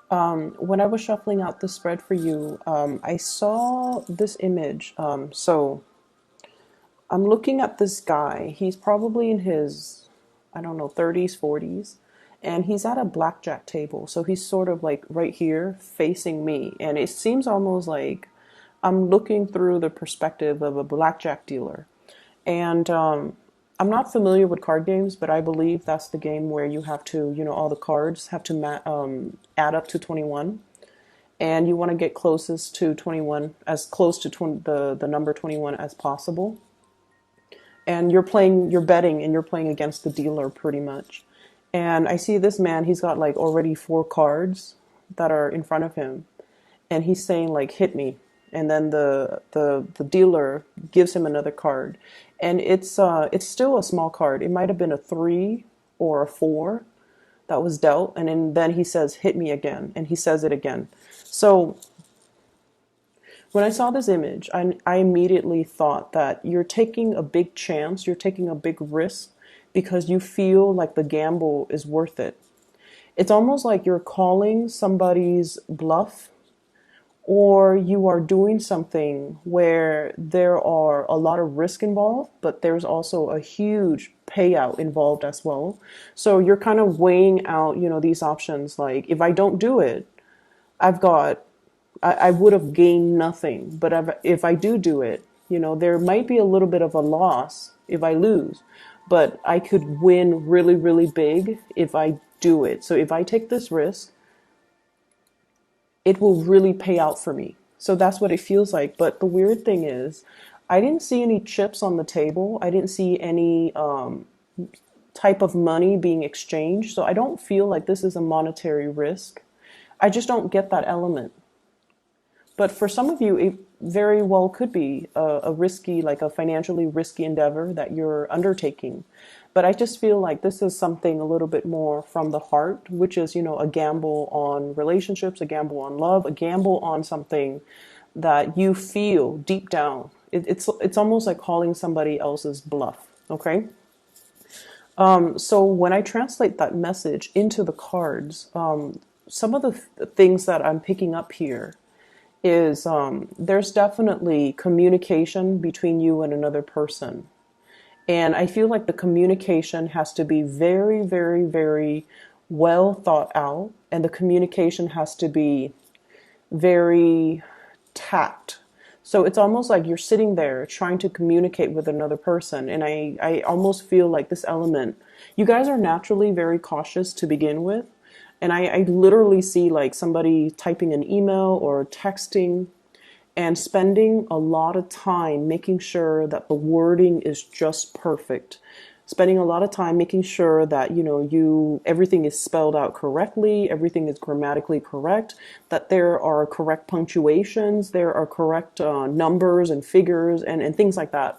When I was shuffling out the spread for you, I saw this image. So I'm looking at this guy. He's probably in his, I don't know, 30s, 40s, and he's at a blackjack table. So he's sort of like right here facing me. And it seems almost like I'm looking through the perspective of a blackjack dealer. And I'm not familiar with card games, but I believe that's the game where you have to, all the cards have to add up to 21. And you want to get closest to 21, as close to the number 21 as possible. And you're betting, and you're playing against the dealer pretty much. And I see this man, he's got like already four cards that are in front of him. And he's saying like, hit me. And then the dealer gives him another card. And it's still a small card. It might have been a 3 or a 4 that was dealt. And then he says, hit me again. And he says it again. So when I saw this image, I immediately thought that you're taking a big chance, you're taking a big risk because you feel like the gamble is worth it. It's almost like you're calling somebody's bluff, or you are doing something where there are a lot of risk involved, but there's also a huge payout involved as well. So you're kind of weighing out, these options. Like, if I don't do it, I've got I would have gained nothing. But if I do it, there might be a little bit of a loss if I lose, but I could win really, really big if I do it. So if I take this risk, it will really pay out for me. So that's what it feels like. But the weird thing is, I didn't see any chips on the table. I didn't see any type of money being exchanged. So I don't feel like this is a monetary risk. I just don't get that element. But for some of you, it very well could be a risky, like a financially risky endeavor that you're undertaking. But I just feel like this is something a little bit more from the heart, which is, a gamble on relationships, a gamble on love, a gamble on something that you feel deep down. It's almost like calling somebody else's bluff. Okay. So when I translate that message into the cards, some of the things that I'm picking up here is there's definitely communication between you and another person. And I feel like the communication has to be very, very, very well thought out. And the communication has to be very tact. So it's almost like you're sitting there trying to communicate with another person. And I almost feel like this element, you guys are naturally very cautious to begin with. And I literally see like somebody typing an email or texting and spending a lot of time making sure that the wording is just perfect. Spending a lot of time making sure that, everything is spelled out correctly, everything is grammatically correct, that there are correct punctuations, there are correct numbers and figures and things like that.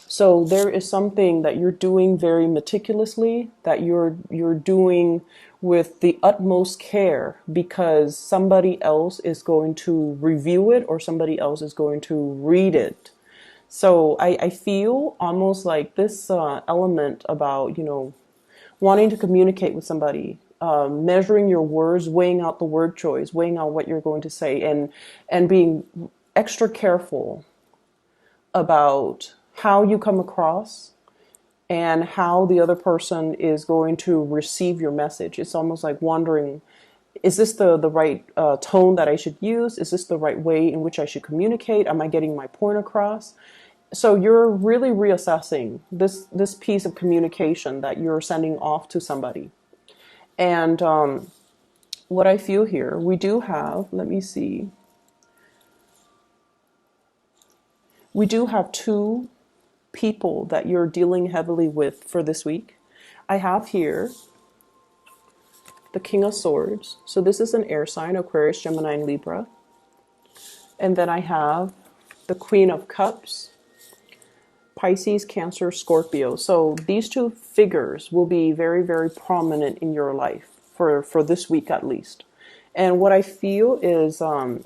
So there is something that you're doing very meticulously, that you're doing with the utmost care because somebody else is going to review it or somebody else is going to read it. So I feel almost like this element about, wanting to communicate with somebody, measuring your words, weighing out the word choice, weighing out what you're going to say, and being extra careful about how you come across and how the other person is going to receive your message. It's almost like wondering, is this the right tone that I should use? Is this the right way in which I should communicate? Am I getting my point across? So you're really reassessing this piece of communication that you're sending off to somebody. And what I feel here, we do have, let me see, we do have two people that you're dealing heavily with for this week. I have here the King of Swords. So this is an air sign, Aquarius, Gemini, and Libra. And then I have the Queen of Cups, Pisces, Cancer, Scorpio. So these two figures will be very, very prominent in your life for this week at least. And what I feel is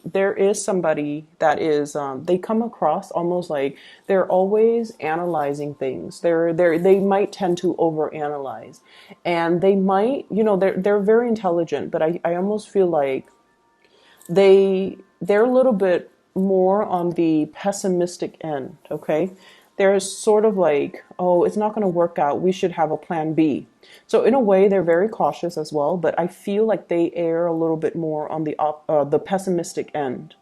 there is somebody that is they come across almost like they're always analyzing things. They might tend to overanalyze, and they might, they're very intelligent, but I almost feel like they're a little bit more on the pessimistic end, okay? They're sort of like, oh, it's not going to work out. We should have a plan B. So in a way, they're very cautious as well, but I feel like they err a little bit more on the pessimistic end.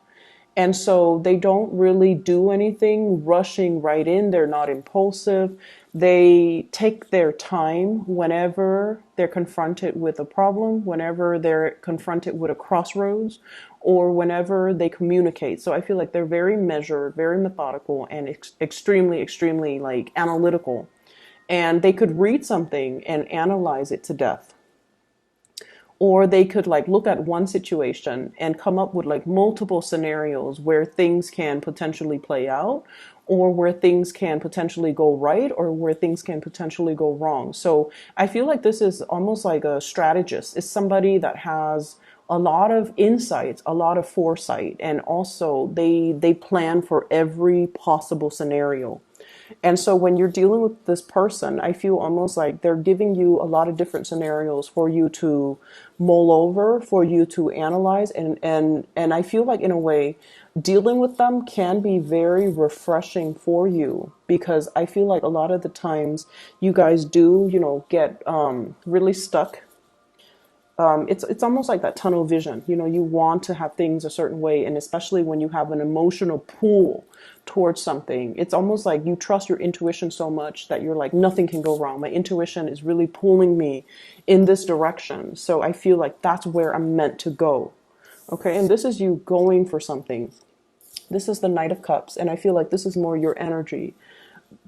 And so they don't really do anything rushing right in. They're not impulsive. They take their time whenever they're confronted with a problem, whenever they're confronted with a crossroads, or whenever they communicate. So I feel like they're very measured, very methodical, and extremely, extremely like analytical. And they could read something and analyze it to death, or they could like look at one situation and come up with like multiple scenarios where things can potentially play out, or where things can potentially go right, or where things can potentially go wrong. So I feel like this is almost like a strategist. It's somebody that has a lot of insights, a lot of foresight, and also they plan for every possible scenario. And so when you're dealing with this person, I feel almost like they're giving you a lot of different scenarios for you to mull over, for you to analyze. And I feel like in a way, dealing with them can be very refreshing for you, because I feel like a lot of the times you guys do, get really stuck. It's almost like that tunnel vision. You want to have things a certain way, and especially when you have an emotional pull towards something, it's almost like you trust your intuition so much that you're like, nothing can go wrong. My intuition is really pulling me in this direction. So I feel like that's where I'm meant to go. Okay, and this is you going for something. This is the Knight of Cups, and I feel like this is more your energy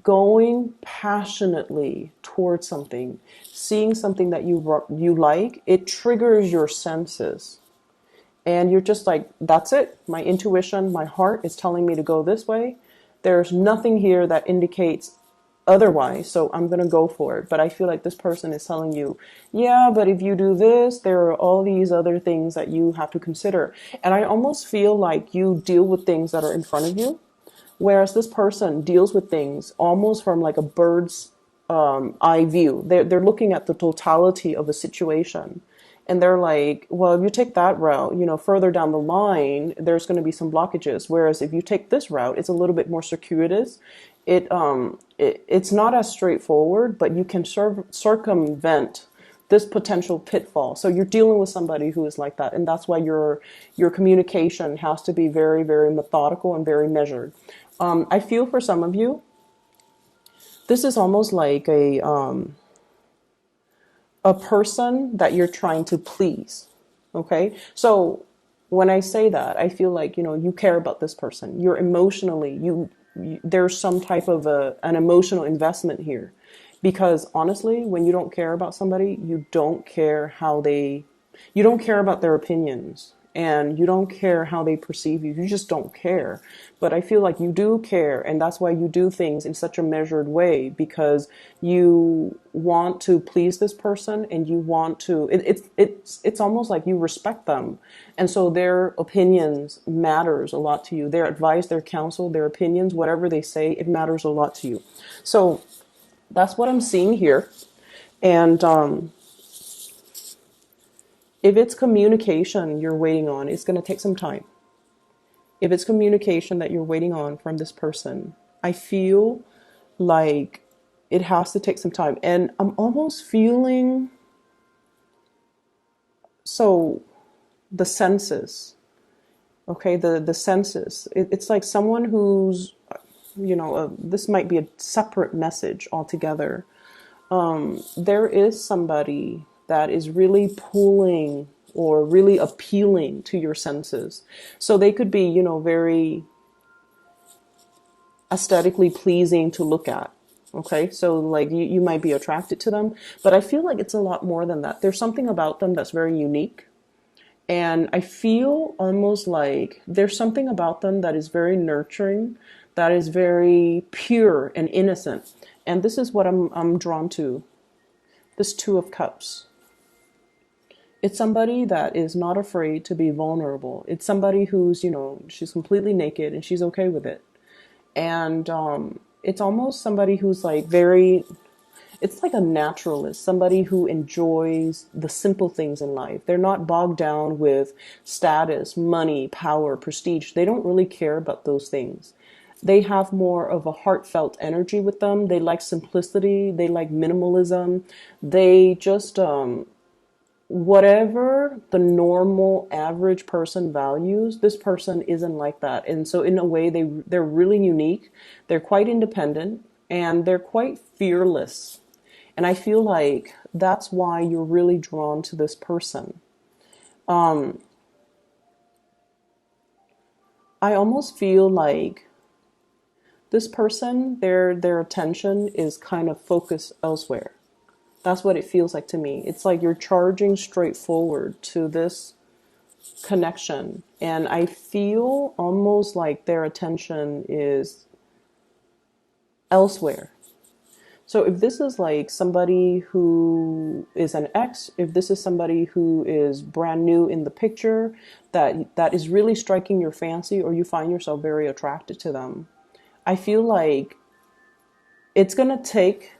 going passionately towards something, seeing something that you like. It triggers your senses, and you're just like, that's it. My intuition, my heart is telling me to go this way. There's nothing here that indicates otherwise, so I'm going to go for it. But I feel like this person is telling you, yeah, but if you do this, there are all these other things that you have to consider. And I almost feel like you deal with things that are in front of you, whereas this person deals with things almost from like a bird's eye view. They're looking at the totality of a situation. And they're like, well, if you take that route, further down the line, there's going to be some blockages. Whereas if you take this route, it's a little bit more circuitous. It's not as straightforward, but you can circumvent this potential pitfall. So you're dealing with somebody who is like that. And that's why your communication has to be very, very methodical and very measured. I feel for some of you, this is almost like a person that you're trying to please. Okay. So when I say that, I feel like, you care about this person. You're emotionally, there's some type of an emotional investment here. Because honestly, when you don't care about somebody, you don't care you don't care about their opinions, and you don't care how they perceive you. You just don't care. But I feel like you do care, and that's why you do things in such a measured way, because you want to please this person, and you want to, it's almost like you respect them. And so their opinions matters a lot to you. Their advice, their counsel, their opinions, whatever they say, it matters a lot to you. So that's what I'm seeing here. And if it's communication you're waiting on, it's going to take some time. If it's communication that you're waiting on from this person, I feel like it has to take some time. And I'm almost feeling, so the senses, okay, the senses. It's like someone who's, this might be a separate message altogether. There is somebody that is really pulling or really appealing to your senses. So they could be, very aesthetically pleasing to look at. Okay, so like you might be attracted to them, but I feel like it's a lot more than that. There's something about them that's very unique. And I feel almost like there's something about them that is very nurturing, that is very pure and innocent. And this is what I'm drawn to. This Two of Cups. It's somebody that is not afraid to be vulnerable. It's somebody who's, she's completely naked and she's okay with it. And it's almost somebody who's like very, it's like a naturalist, somebody who enjoys the simple things in life. They're not bogged down with status, money, power, prestige. They don't really care about those things. They have more of a heartfelt energy with them. They like simplicity. They like minimalism. They just, whatever the normal average person values, this person isn't like that. And so in a way, they're really unique. They're quite independent and they're quite fearless. And I feel like that's why you're really drawn to this person. Um, I almost feel like this person, their attention is kind of focused elsewhere. That's what it feels like to me. It's like you're charging straight forward to this connection. And I feel almost like their attention is elsewhere. So if this is like somebody who is an ex, if this is somebody who is brand new in the picture, that is really striking your fancy, or you find yourself very attracted to them, I feel like it's going to take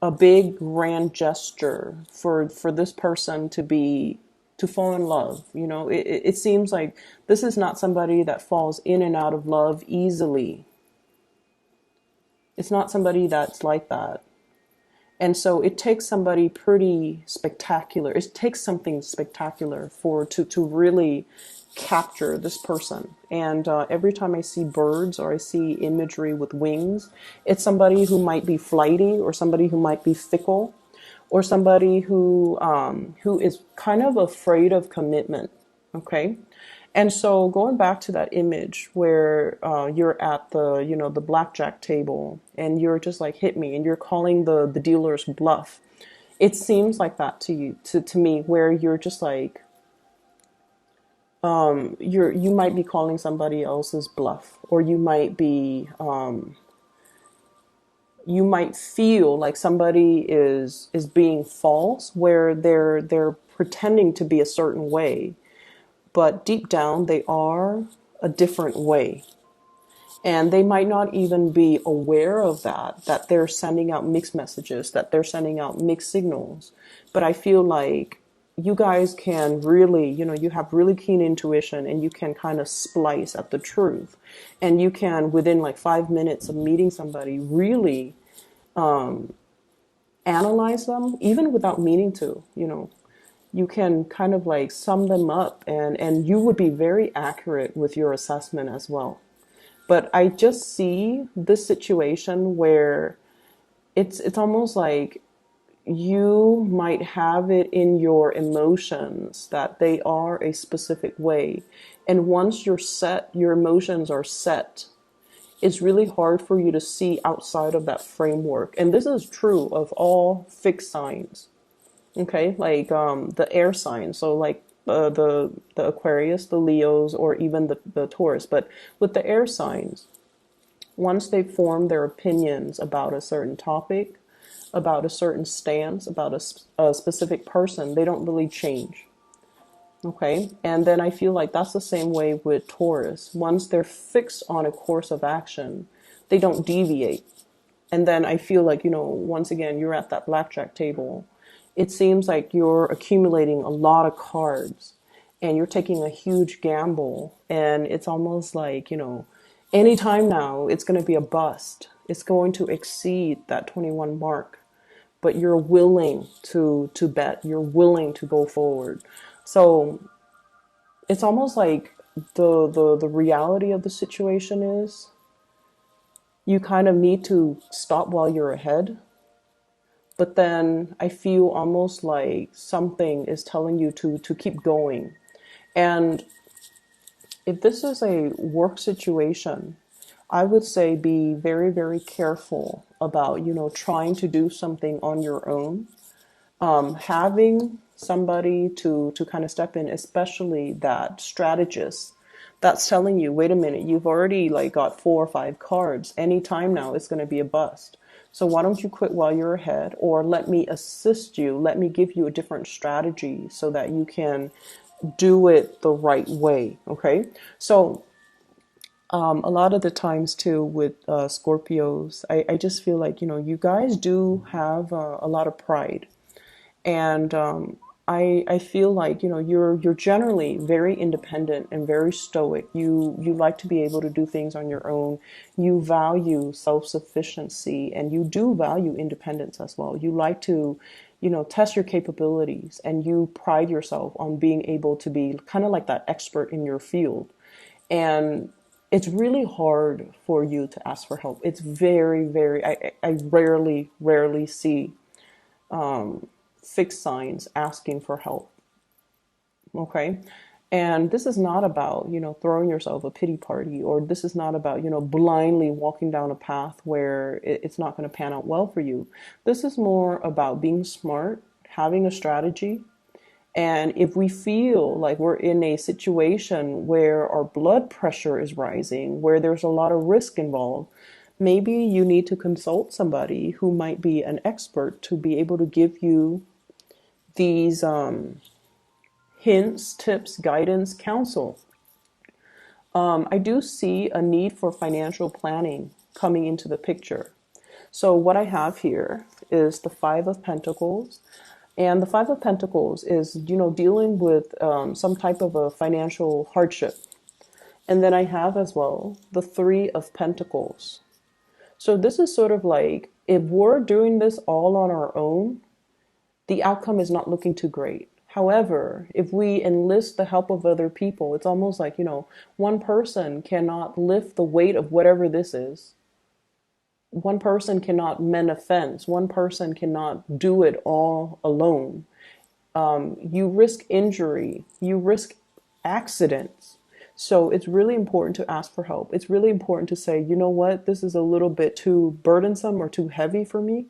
a big grand gesture for this person to fall in love. It seems like this is not somebody that falls in and out of love easily. It's not somebody that's like that. And so it takes somebody pretty spectacular. It takes something spectacular to really capture this person. And every time I see birds or I see imagery with wings, it's somebody who might be flighty, or somebody who might be fickle, or somebody who is kind of afraid of commitment. Okay. And so going back to that image where you're at the blackjack table and you're just like, hit me, and you're calling the dealer's bluff. It seems like that to you, to me, where you're just like, you might be calling somebody else's bluff, or you might feel like somebody is being false, where they're pretending to be a certain way, but deep down they are a different way. And they might not even be aware of that they're sending out mixed messages, that they're sending out mixed signals. But I feel like you guys can really, you have really keen intuition, and you can kind of splice at the truth. And you can, within like 5 minutes of meeting somebody, really analyze them, even without meaning to. You can kind of like sum them up, and you would be very accurate with your assessment as well. But I just see this situation where it's almost like you might have it in your emotions that they are a specific way. And once your emotions are set, it's really hard for you to see outside of that framework. And this is true of all fixed signs. Okay, like the air signs, so like the Aquarius, the Leos, or even the Taurus. But with the air signs, once they form their opinions about a certain topic, about a certain stance, about a specific person, they don't really change. Okay, and then I feel like that's the same way with Taurus. Once they're fixed on a course of action, they don't deviate. And then I feel like, once again, you're at that blackjack table. It seems like you're accumulating a lot of cards and you're taking a huge gamble. And it's almost like, anytime now it's going to be a bust. It's going to exceed that 21 mark. But you're willing to bet. You're willing to go forward. So it's almost like the reality of the situation is you kind of need to stop while you're ahead. But then I feel almost like something is telling you to keep going. And if this is a work situation, I would say be very, very careful about, trying to do something on your own. Having somebody to kind of step in, especially that strategist that's telling you, wait a minute, you've already like got 4 or 5 cards. Anytime now it's going to be a bust. So why don't you quit while you're ahead, or let me assist you, let me give you a different strategy so that you can do it the right way. Okay. So a lot of the times too with Scorpios, I just feel like, you guys do have a lot of pride. And I feel like, you're generally very independent and very stoic. You like to be able to do things on your own. You value self-sufficiency, and you do value independence as well. You like to, test your capabilities, and you pride yourself on being able to be kind of like that expert in your field. And it's really hard for you to ask for help. It's very, very, I rarely see fixed signs asking for help. Okay. And this is not about, throwing yourself a pity party, or this is not about, blindly walking down a path where it's not going to pan out well for you. This is more about being smart, having a strategy. And if we feel like we're in a situation where our blood pressure is rising, where there's a lot of risk involved, maybe you need to consult somebody who might be an expert to be able to give you these hints, tips, guidance, counsel. I do see a need for financial planning coming into the picture. So what I have here is the Five of Pentacles. And the Five of Pentacles is, dealing with some type of a financial hardship. And then I have as well the Three of Pentacles. So this is sort of like, if we're doing this all on our own, the outcome is not looking too great. However, if we enlist the help of other people, it's almost like, one person cannot lift the weight of whatever this is. One person cannot mend a fence. One person cannot do it all alone. You risk injury. You risk accidents. So it's really important to ask for help. It's really important to say, you know what, this is a little bit too burdensome or too heavy for me.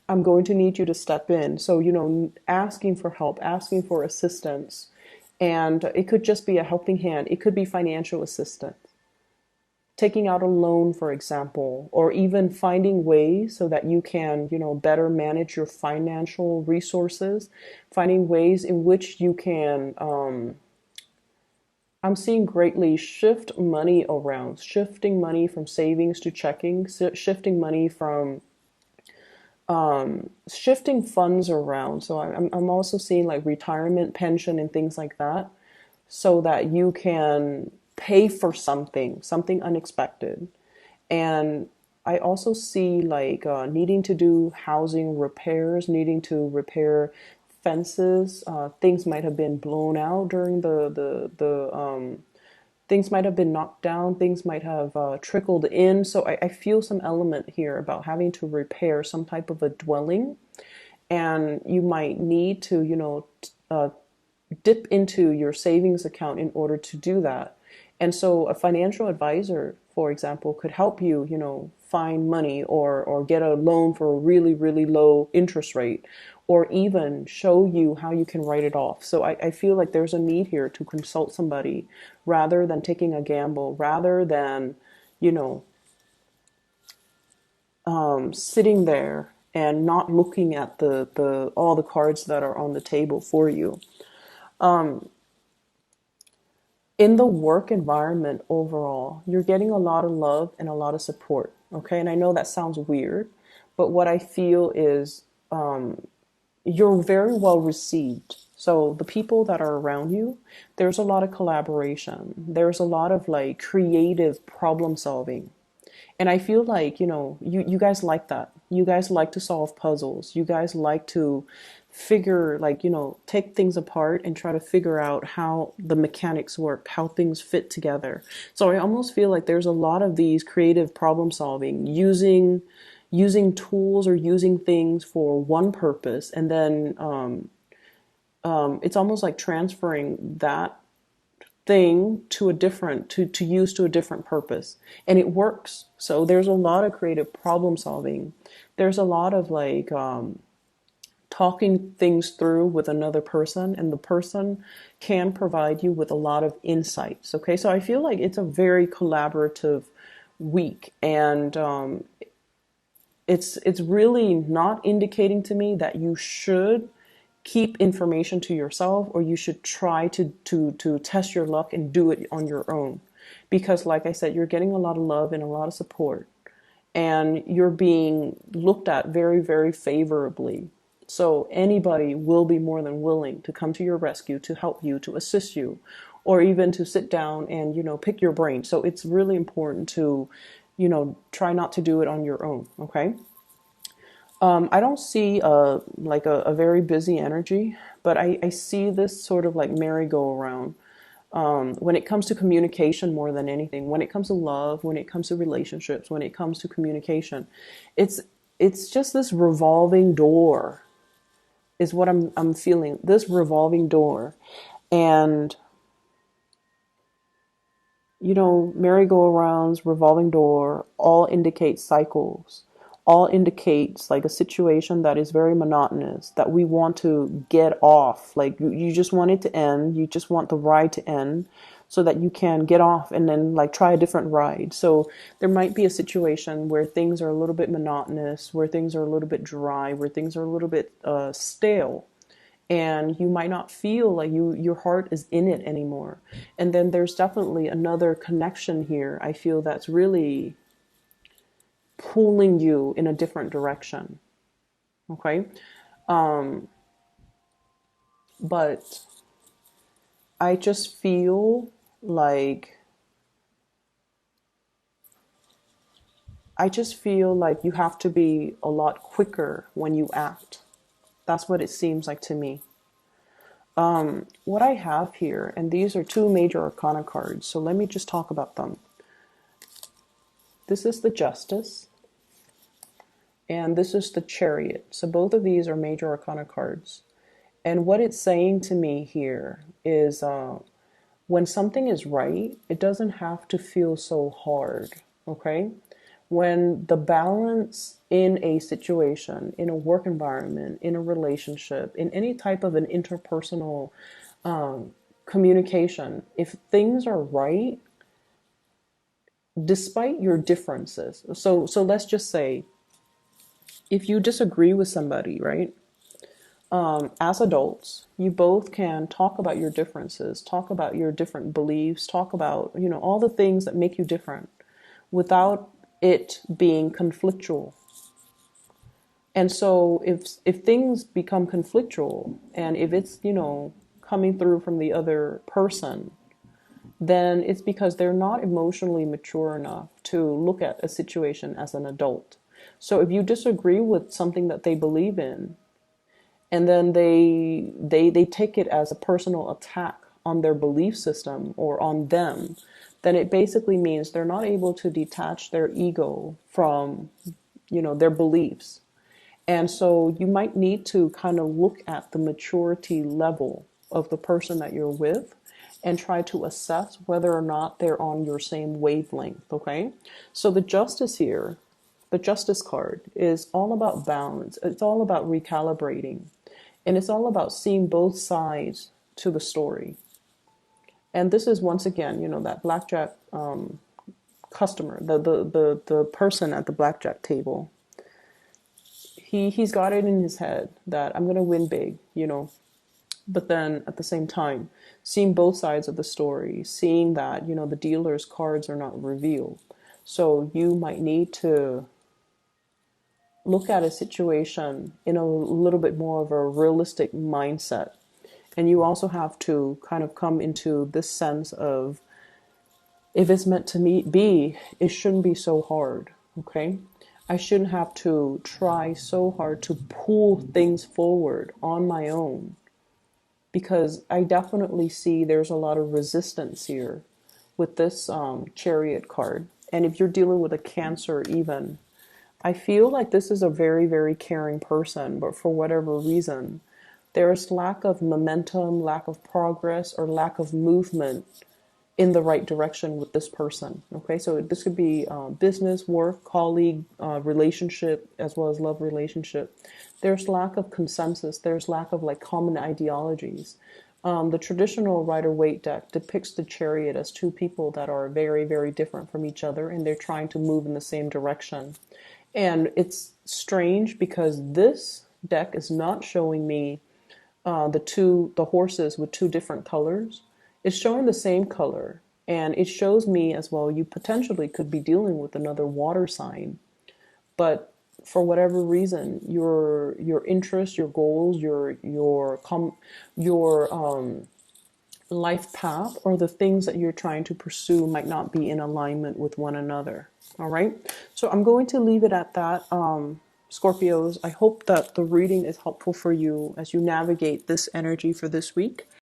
I'm going to need you to step in. So, asking for help, asking for assistance. And it could just be a helping hand. It could be financial assistance. Taking out a loan, for example, or even finding ways so that you can, better manage your financial resources, finding ways in which you can, I'm seeing greatly shift money around, shifting money from savings to checking, shifting money from shifting funds around. So I'm also seeing like retirement pension and things like that, so that you can pay for something unexpected. And I also see like needing to do housing repairs, needing to repair fences. Things might have been blown out during the things might have been knocked down, things might have trickled in. So I feel some element here about having to repair some type of a dwelling. And you might need to, dip into your savings account in order to do that. And so a financial advisor, for example, could help you, find money, or get a loan for a really, really low interest rate, or even show you how you can write it off. So I feel like there's a need here to consult somebody rather than taking a gamble, rather than, sitting there and not looking at the all the cards that are on the table for you. In the work environment overall, you're getting a lot of love and a lot of support. Okay. And I know that sounds weird, but what I feel is you're very well received. So the people that are around you, there's a lot of collaboration. There's a lot of like creative problem solving. And I feel like, you guys like that. You guys like to solve puzzles. You guys like to figure, like, take things apart and try to figure out how the mechanics work, how things fit together. So I almost feel like there's a lot of these creative problem solving, using tools or using things for one purpose. And then it's almost like transferring that thing to a different to use to a different purpose, and it works. So there's a lot of creative problem solving. There's a lot of like talking things through with another person, and the person can provide you with a lot of insights. Okay, so I feel like it's a very collaborative week, and it's really not indicating to me that you should keep information to yourself, or you should try to test your luck and do it on your own. Because like I said, you're getting a lot of love and a lot of support, and you're being looked at very, very favorably. So anybody will be more than willing to come to your rescue, to help you, to assist you, or even to sit down and, pick your brain. So it's really important to, try not to do it on your own. Okay. I don't see a very busy energy, but I see this sort of like merry-go-round. When it comes to communication, more than anything, when it comes to love, when it comes to relationships, when it comes to communication, it's it's just this revolving door is what I'm feeling. This revolving door, and merry-go-rounds, revolving door, all indicate cycles. All indicates like a situation that is very monotonous, that we want to get off. Like you just want it to end. You just want the ride to end so that you can get off and then like try a different ride. So there might be a situation where things are a little bit monotonous, where things are a little bit dry, where things are a little bit stale, and you might not feel like your heart is in it anymore. And then there's definitely another connection here, I feel, that's really pulling you in a different direction. Okay. But I just feel like you have to be a lot quicker when you act. That's what it seems like to me. What I have here, and these are two major arcana cards, so let me just talk about them. This is the Justice, and this is the Chariot. So both of these are major arcana cards. And what it's saying to me here is when something is right, it doesn't have to feel so hard, okay? When the balance in a situation, in a work environment, in a relationship, in any type of an interpersonal communication, if things are right, despite your differences. So let's just say, if you disagree with somebody, right? As adults, you both can talk about your differences, talk about your different beliefs, talk about, all the things that make you different without it being conflictual. And so if things become conflictual, and if it's, coming through from the other person, then it's because they're not emotionally mature enough to look at a situation as an adult. So if you disagree with something that they believe in, and then they take it as a personal attack on their belief system or on them, then it basically means they're not able to detach their ego from, their beliefs. And so you might need to kind of look at the maturity level of the person that you're with and try to assess whether or not they're on your same wavelength, okay? So the Justice here, the Justice card, is all about balance. It's all about recalibrating. And it's all about seeing both sides to the story. And this is, once again, that blackjack customer, the person at the blackjack table. He's got it in his head that I'm going to win big, But then at the same time, seeing both sides of the story, seeing that, the dealer's cards are not revealed. So you might need to look at a situation in a little bit more of a realistic mindset. And you also have to kind of come into this sense of, if it's meant to be, it shouldn't be so hard, okay? I shouldn't have to try so hard to pull things forward on my own, because I definitely see there's a lot of resistance here with this Chariot card. And if you're dealing with a Cancer even, I feel like this is a very, very caring person, but for whatever reason, there's lack of momentum, lack of progress, or lack of movement in the right direction with this person. Okay, so this could be business, work, colleague, relationship, as well as love relationship. There's lack of consensus. There's lack of like common ideologies. The traditional Rider-Waite deck depicts the Chariot as two people that are very, very different from each other, and they're trying to move in the same direction. And it's strange because this deck is not showing me the horses with two different colors. It's showing the same color, and it shows me as well you potentially could be dealing with another water sign, but for whatever reason your interests, your goals, your life path, or the things that you're trying to pursue might not be in alignment with one another. All right, so I'm going to leave it at that. Scorpios, I hope that the reading is helpful for you as you navigate this energy for this week.